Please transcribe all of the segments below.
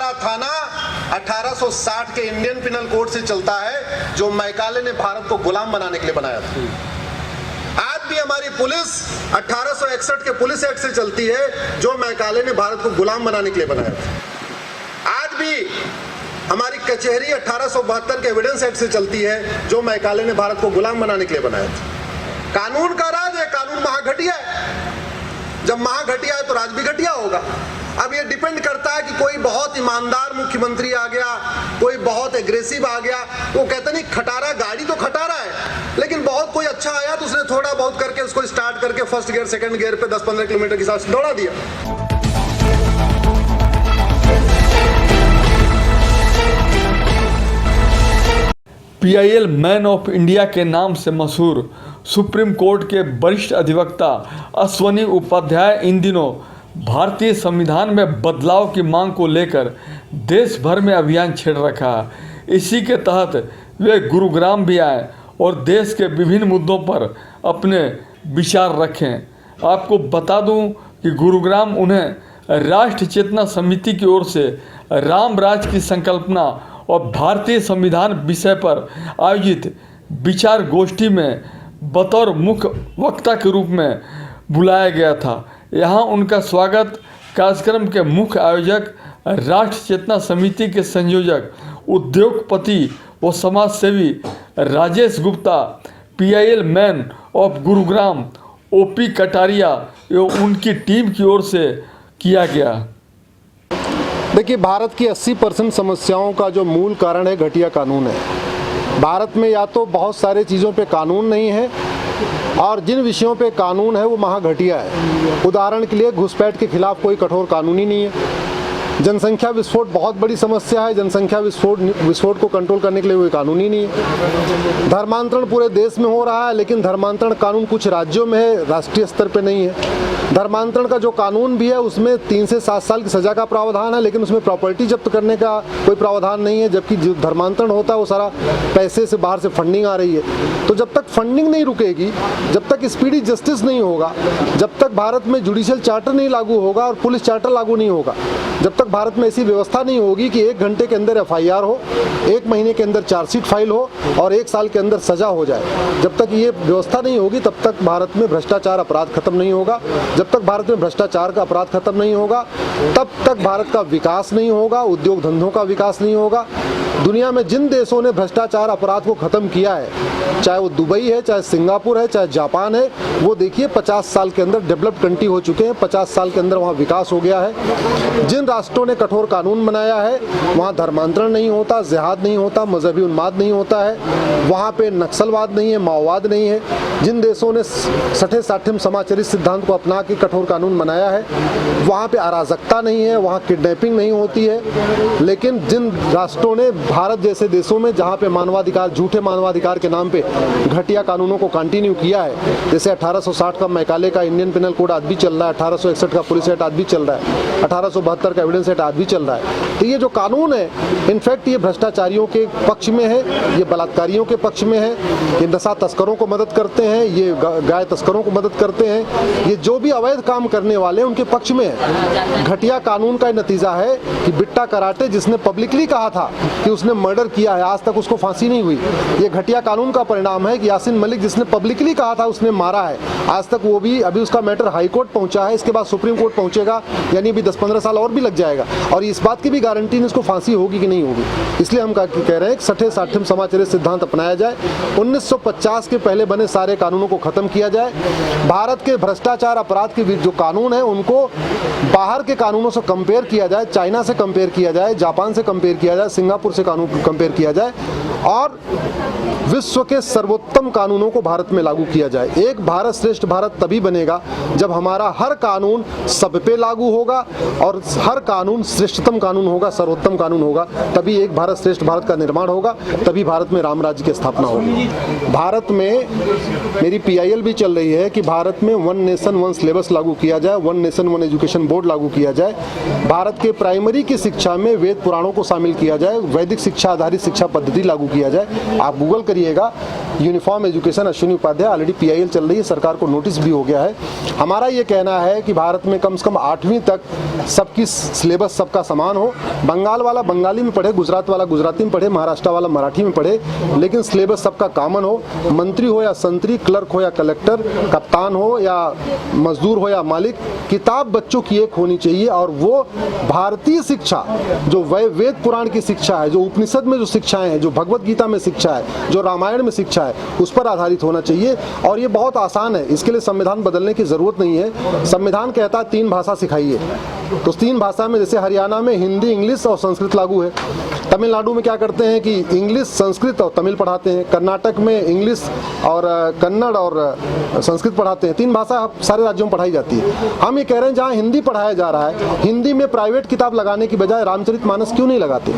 वाला थाना 1860 के इंडियन पिनल कोड से चलता है, जो मैकाले ने भारत को गुलाम बनाने के लिए बनाया था। आज भी हमारी पुलिस 1861 के पुलिस एक्ट से चलती है, जो मैकाले ने भारत को गुलाम बनाने के लिए बनाया था। आज भी हमारी कचहरी 1872 के एविडेंस एक्ट से चलती है, जो मैकाले ने भारत को गुलाम बनाने के लिए बनाया था। कानून का राज है, कानून महाघटिया है। जब महाघटिया है तो राज भी घटिया होगा। अब ये डिपेंड करता है कि कोई बहुत ईमानदार मुख्यमंत्री आ गया, कोई बहुत एग्रेसिव आ गया, वो कहते नहीं खटारा, गाड़ी तो खटारा है, लेकिन बहुत कोई अच्छा आया तो उसने थोड़ा बहुत करके उसको स्टार्ट करके फर्स्ट गियर सेकंड गियर पे 10-15 किलोमीटर के साथ दौड़ा दिया। PIL मैन ऑफ इंडिया के नाम से मशहूर सुप्रीम कोर्ट के वरिष्ठ अधिवक्ता अश्वनी उपाध्याय इन दिनों भारतीय संविधान में बदलाव की मांग को लेकर देश भर में अभियान छेड़ रखा है। इसी के तहत वे गुरुग्राम भी आए और देश के विभिन्न मुद्दों पर अपने विचार रखें। आपको बता दूं कि गुरुग्राम उन्हें राष्ट्र चेतना समिति की ओर से राम राज की संकल्पना और भारतीय संविधान विषय पर आयोजित विचार गोष्ठी में बतौर मुख्य वक्ता के रूप में बुलाया गया था। यहाँ उनका स्वागत कार्यक्रम के मुख्य आयोजक, राष्ट्र चेतना समिति के संयोजक, उद्योगपति व समाजसेवी Rajesh Gupta, PIL man of Gurugram OP Kataria एवं उनकी टीम की ओर से किया गया। देखिए, भारत की 80% समस्याओं का जो मूल कारण है घटिया कानून है। भारत में या तो बहुत सारे चीज़ों पे कानून नहीं है, और जिन विषयों पे कानून है वो महाघटिया है। उदाहरण के लिए घुसपैठ के खिलाफ कोई कठोर कानून ही नहीं है। जनसंख्या विस्फोट बहुत बड़ी समस्या है, जनसंख्या विस्फोट को कंट्रोल करने के लिए कोई कानून ही नहीं है। धर्मांतरण पूरे देश में हो रहा है, लेकिन धर्मांतरण कानून कुछ राज्यों में है, राष्ट्रीय स्तर पे नहीं है। धर्मांतरण का जो कानून भी है उसमें 3 से 7 साल की सज़ा का प्रावधान है, लेकिन उसमें प्रॉपर्टी जब्त करने का कोई प्रावधान नहीं है। जबकि जो धर्मांतरण होता है वो सारा पैसे से, बाहर से फंडिंग आ रही है। तो जब तक फंडिंग नहीं रुकेगी, जब तक स्पीडी जस्टिस नहीं होगा, जब तक भारत में जुडिशियल चार्टर नहीं लागू होगा और पुलिस चार्टर लागू नहीं होगा, जब तक भारत में ऐसी व्यवस्था नहीं होगी कि 1 घंटे के अंदर FIR हो, 1 महीने के अंदर चार्जशीट फाइल हो और 1 साल के अंदर सजा हो जाए, जब तक ये व्यवस्था नहीं होगी तब तक भारत में भ्रष्टाचार अपराध खत्म नहीं होगा। जब तक भारत में भ्रष्टाचार का अपराध खत्म नहीं होगा, तब तक भारत का विकास नहीं होगा, उद्योग धंधों का विकास नहीं होगा। दुनिया में जिन देशों ने भ्रष्टाचार अपराध को खत्म किया है, चाहे वो दुबई है, चाहे सिंगापुर है, चाहे जापान है, वो देखिए 50 साल के अंदर डेवलप्ड कंट्री हो चुके हैं, 50 साल के अंदर वहाँ विकास हो गया है। जिन राष्ट्रों ने कठोर कानून बनाया है वहाँ धर्मांतरण नहीं होता, जिहाद नहीं होता, मजहबी उन्माद नहीं होता है, वहाँ पे नक्सलवाद नहीं है, माओवाद नहीं है। जिन देशों ने सठे साठिम समाचरित सिद्धांत को अपना के कठोर कानून बनाया है, वहाँ पे अराजकता नहीं है, वहाँ किडनैपिंग नहीं होती है। लेकिन जिन राष्ट्रों ने भारत जैसे देशों में जहाँ पे मानवाधिकार, झूठे मानवाधिकार के नाम पे घटिया कानूनों को कंटिन्यू किया है, जैसे 1860 का मैकाले का इंडियन पिनल कोड आज भी चल रहा है, 1861 का पुलिस एक्ट आज भी चल रहा है, 1872 का एविडेंस एक्ट आज भी चल रहा है। तो ये जो कानून है, इनफैक्ट ये भ्रष्टाचारियों के पक्ष में है, ये बलात्कारियों के पक्ष में है, ये नशा तस्करों को मदद करते हैं, ये गाय तस्करों को मदद करते हैं, ये जो भी अवैध काम करने वाले हैं उनके पक्ष में है। घटिया कानून का नतीजा है कि बिट्टा कराटे, जिसने पब्लिकली कहा था कि उसने मर्डर किया है, आज तक उसको फांसी नहीं हुई। ये घटिया कानून का परिणाम है कि यासीन मलिक, जिसने पब्लिकली कहा था उसने मारा है, आज तक वो भी, अभी उसका मैटर हाई कोर्ट पहुंचा है, इसके बाद सुप्रीम कोर्ट पहुंचेगा, यानी अभी 10-15 साल और भी लग जाएगा, और इस बात की भी गारंटी नहीं उसको फांसी होगी कि नहीं होगी। इसलिए हम कह रहे हैं कि सठे साठिम समाचरित सिद्धांत अपनाया जाए, 1950 के पहले बने सारे कानूनों को खत्म किया जाए। भारत के भ्रष्टाचार अपराध के जो कानून है उनको बाहर के कानूनों से कंपेयर किया जाए, चाइना से कंपेयर किया जाए, जापान से कंपेयर किया जाए, सिंगापुर से कानून कंपेयर किया जाए, और विश्व के सर्वोत्तम कानूनों को भारत में लागू किया जाए। एक भारत श्रेष्ठ भारत तभी बनेगा जब हमारा हर कानून सब पे लागू होगा और हर कानून श्रेष्ठतम कानून होगा, सर्वोत्तम कानून होगा, तभी एक भारत श्रेष्ठ भारत का निर्माण होगा, तभी भारत में राम राज्य की स्थापना होगी। भारत में मेरी PIL भी चल रही है कि भारत में 1 नेशन 1 सिलेबस लागू किया जाए, 1 नेशन 1 एजुकेशन बोर्ड लागू किया जाए। भारत के प्राइमरी की शिक्षा में वेद पुराणों को शामिल किया जाए, वैदिक शिक्षा आधारित शिक्षा पद्धति लागू किया जाए। आप गूगल करिएगा, uniform education Ashwini Upadhyay already PIL चल रही है, सरकार को नोटिस भी हो गया है। हमारा ये कहना है कि भारत में कम से कम 8वीं तक सबकी सिलेबस सबका समान हो। बंगाल वाला बंगाली में पढ़े, गुजरात वाला गुजराती में पढ़े, महाराष्ट्र वाला मराठी में पढ़े, लेकिन सिलेबस सबका कॉमन हो। मंत्री हो या संतरी, क्लर्क हो या कलेक्टर, कप्तान हो या मजदूर हो या मालिक, किताब बच्चों की एक होनी चाहिए। और वो भारतीय शिक्षा जो वेद पुराण की शिक्षा है, जो उपनिषद में जो शिक्षाएं हैं, जो भगवत गीता में शिक्षा है, जो रामायण में शिक्षा है, उस पर आधारित होना चाहिए। और ये बहुत आसान है, इसके लिए संविधान बदलने की जरूरत नहीं है। संविधान कहता है 3 भाषा सिखाइए, तो 3 भाषा में जैसे हरियाणा में हिंदी, इंग्लिश और संस्कृत लागू है। तमिलनाडु में क्या करते हैं कि इंग्लिश, संस्कृत और तमिल पढ़ाते हैं। कर्नाटक में इंग्लिश और कन्नड़ और संस्कृत पढ़ाते हैं। 3 भाषा सारे राज्यों में पढ़ाई जाती है। हम ये कह रहे हैं जहाँ हिंदी पढ़ाया जा रहा है, हिंदी में प्राइवेट किताब लगाने की बजाय रामचरितमानस क्यों नहीं लगाते?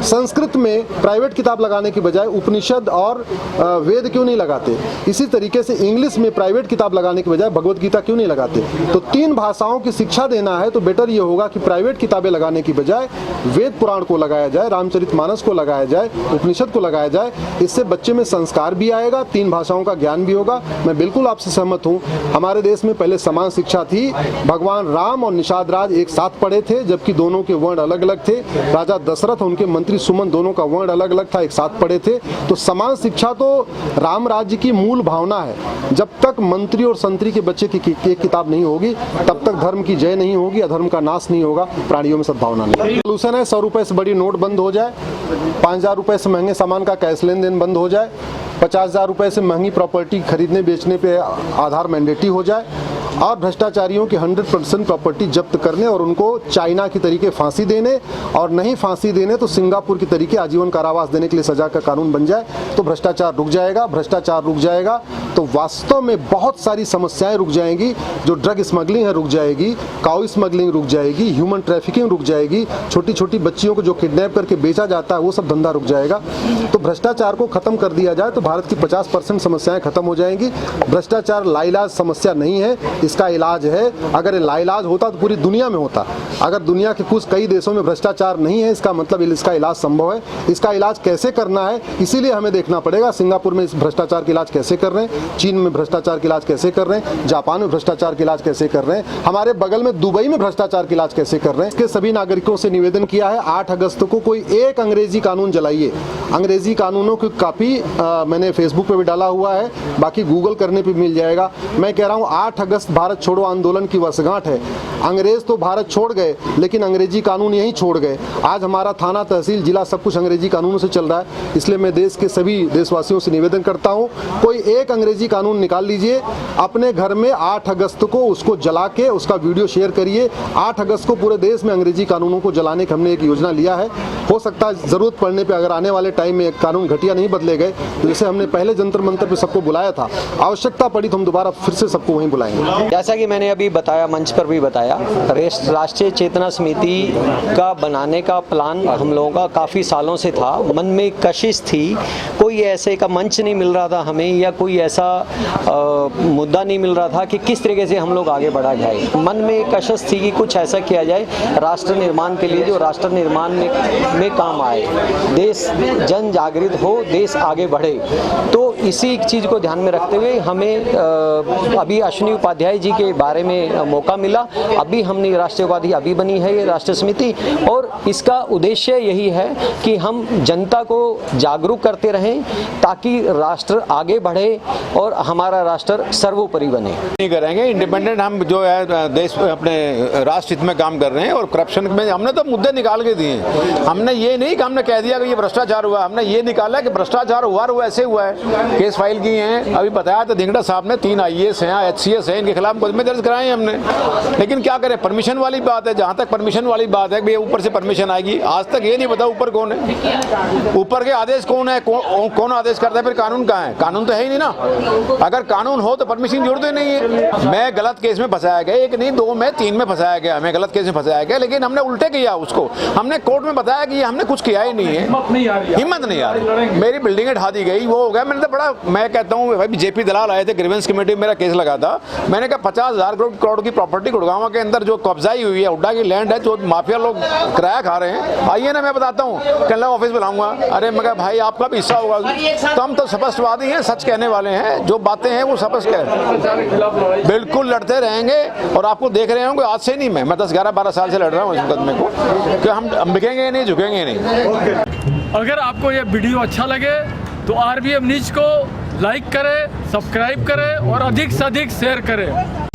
संस्कृत में प्राइवेट किताब लगाने की बजाय उपनिषद और वेद क्यों नहीं लगाते? इसी तरीके से इंग्लिश में प्राइवेट किताब लगाने की बजाय भगवत गीता क्यों नहीं लगाते? तो 3 भाषाओं की शिक्षा देना है तो बेटर ये होगा कि प्राइवेट किताबें लगाने की बजाय वेद पुराण को लगाया जाए, रामचरितमानस को लगाया जाए, उपनिषद को लगाया जाए। इससे बच्चे में संस्कार भी आएगा, 3 भाषाओं का ज्ञान भी होगा। मैं बिल्कुल आपसे सहमत हूँ। हमारे देश में पहले समान शिक्षा थी। भगवान राम और निषाद राज एक साथ पढ़े थे, जबकि दोनों के वर्ण अलग अलग थे। राजा दशरथ और उनके मंत्री सुमन दोनों का वर्ण अलग अलग था, एक साथ पढ़े थे। तो समान शिक्षा तो राम राज्य की मूल भावना है। जब तक मंत्री और संतरी के बच्चे की एक किताब नहीं होगी, तब तक धर्म की जय नहीं होगी, अधर्म का नाश नहीं होगा, प्राणियों में सद्भावना नहीं। सोल्यूशन है 100 रुपए से बड़ी नोट बंद हो जाए, 5000 रुपए से महंगे सामान का कैश लेन देन बंद हो जाए, 50,000 रुपए से महंगी प्रॉपर्टी खरीदने बेचने पे आधार मैंडेटरी हो जाए, और भ्रष्टाचारियों की 100% प्रॉपर्टी जब्त करने और उनको चाइना की तरीके फांसी देने, और नहीं फांसी देने तो सिंगापुर की तरीके आजीवन कारावास देने के लिए सजा का कानून बन जाए, तो भ्रष्टाचार रुक जाएगा। भ्रष्टाचार रुक जाएगा तो वास्तव में बहुत सारी समस्याएं रुक जाएंगी। जो ड्रग स्मगलिंग है रुक जाएगी, काउ स्मगलिंग रुक जाएगी, ह्यूमन ट्रैफिकिंग रुक जाएगी, छोटी छोटी बच्चियों को जो किडनैप करके बेचा जाता है वो सब धंधा रुक जाएगा। तो भ्रष्टाचार को खत्म कर दिया जाए तो भारत की 50% समस्याएं खत्म हो जाएंगी। भ्रष्टाचार लाइलाज समस्या नहीं है, इसका इलाज है। अगर ये लाइलाज होता तो पूरी दुनिया में होता। अगर दुनिया के कई देशों में भ्रष्टाचार नहीं है, इसका मतलब इसका इलाज संभव है। इसका इलाज कैसे करना है, इसीलिए हमें देखना पड़ेगा सिंगापुर में इस भ्रष्टाचार का इलाज कैसे कर रहे हैं, चीन में भ्रष्टाचार का इलाज कैसे कर रहे हैं, जापान में भ्रष्टाचार का इलाज कैसे कर रहे हैं, हमारे बगल में दुबई में भ्रष्टाचार का इलाज कैसे कर रहे हैं। इसके सभी नागरिकों से निवेदन किया है 8 अगस्त को कोई एक अंग्रेजी कानून जलाइए। अंग्रेजी कानूनों की कॉपी मैंने फेसबुक पे भी डाला हुआ है, बाकी गूगल करने पे मिल जाएगा। मैं कह रहा हूँ 8 अगस्त भारत छोड़ो आंदोलन की वर्षगांठ है। अंग्रेज तो भारत छोड़ गए, लेकिन अंग्रेजी कानून यहीं छोड़ गए। आज हमारा थाना, तहसील, जिला सब कुछ अंग्रेजी कानूनों से चल रहा है। इसलिए मैं देश के सभी देशवासियों से निवेदन करता हूँ, कोई एक अंग्रेजी कानून निकाल लीजिए, अपने घर में 8 अगस्त को उसको जला के उसका वीडियो शेयर करिए। 8 अगस्त को पूरे देश में अंग्रेजी कानूनों को जलाने की हमने एक योजना लिया है। हो सकता है जरूरत पड़ने पे अगर आने वाले टाइम में कानून घटिया नहीं बदले गए, तो जैसे हमने पहले जंतर मंतर पे सबको बुलाया था, आवश्यकता पड़ी तो हम दोबारा फिर से सबको वहीं बुलाएंगे। जैसा कि मैंने अभी बताया, मंच पर भी बताया, राष्ट्रीय चेतना समिति का बनाने का प्लान हम लोगों का काफ़ी सालों से था। मन में कशिश थी, कोई ऐसे का मंच नहीं मिल रहा था हमें, या कोई ऐसा मुद्दा नहीं मिल रहा था कि किस तरीके से हम लोग आगे बढ़ा जाए। मन में कशिश थी कि कुछ ऐसा किया जाए राष्ट्र निर्माण के लिए, जो राष्ट्र निर्माण में काम आए, देश जन जागृत हो, देश आगे बढ़े। तो इसी चीज़ को ध्यान में रखते हुए हमें अभी अश्विनी उपाध्याय जी के बारे में मौका मिला। अभी हमने राष्ट्रीय उपाधि अभी बनी है ये राष्ट्रीय समिति, और इसका उद्देश्य यही है कि हम जनता को जागरूक करते रहें ताकि राष्ट्र आगे बढ़े और हमारा राष्ट्र सर्वोपरि बने। नहीं करेंगे, इंडिपेंडेंट हम जो है देश अपने राष्ट्र हित में काम कर रहे हैं। और करप्शन में हमने तो मुद्दे निकाल के दिए। हमने ये नहीं कि हमने कह दिया कि ये भ्रष्टाचार हुआ, हमने ये निकाला कि भ्रष्टाचार हुआ ऐसे हुआ है। केस फाइल किए हैं, अभी बताया था धिंगड़ा साहब ने, 3 IAS हैं, HCS हैं, इनके खिलाफ मुकदमे दर्ज कराए हैं हमने। लेकिन क्या करें, परमिशन वाली बात है। जहाँ तक परमिशन वाली बात है, ऊपर से परमिशन आएगी, आज तक ये नहीं पता ऊपर कौन है, ऊपर के आदेश कौन है, कौन आदेश करता है, फिर कानून कहाँ है? कानून तो है ही नहीं ना। अगर कानून हो तो परमिशन की जरूरत ही नहीं है। मैं गलत केस में फंसाया गया, एक नहीं, 2 में 3 में फंसाया गया, मैं गलत केस में फंसाया गया, लेकिन हमने उल्टे किया उसको। हमने कोर्ट में बताया कि ये हमने कुछ किया ही नहीं है, हिम्मत नहीं आ रही। मेरी बिल्डिंग ढा दी गई, वो हो गया। मैंने तो बड़ा, मैं कहता हूँ भाई, जेपी दलाल आए थे, ग्रीवेंस कमेटी में मेरा केस लगा था। मैंने कहा 50,000 करोड़ की प्रॉपर्टी गुड़गांव के अंदर जो कब्जाई हुई है, हुड्डा की लैंड है, जो माफिया लोग किराया खा रहे हैं, आइए ना मैं बताता हूँ, कल ऑफिस बुलाऊंगा। अरे मैं कहा भाई आपका भी हिस्सा होगा, तो हम तो स्पष्टवादी हैं, सच कहने वाले हैं, जो बातें हैं वो स्पष्ट कह, बिल्कुल लड़ते रहेंगे। और आपको देख रहे होंगे, आज से नहीं, मैं 10, 11, 12 साल से लड़ रहा हूँ इस मुकदमे को, कि हम बिकेंगे नहीं, झुकेंगे नहीं। अगर आपको ये वीडियो अच्छा लगे तो RBM न्यूज़ को लाइक करें, सब्सक्राइब करें और अधिक से अधिक शेयर करें।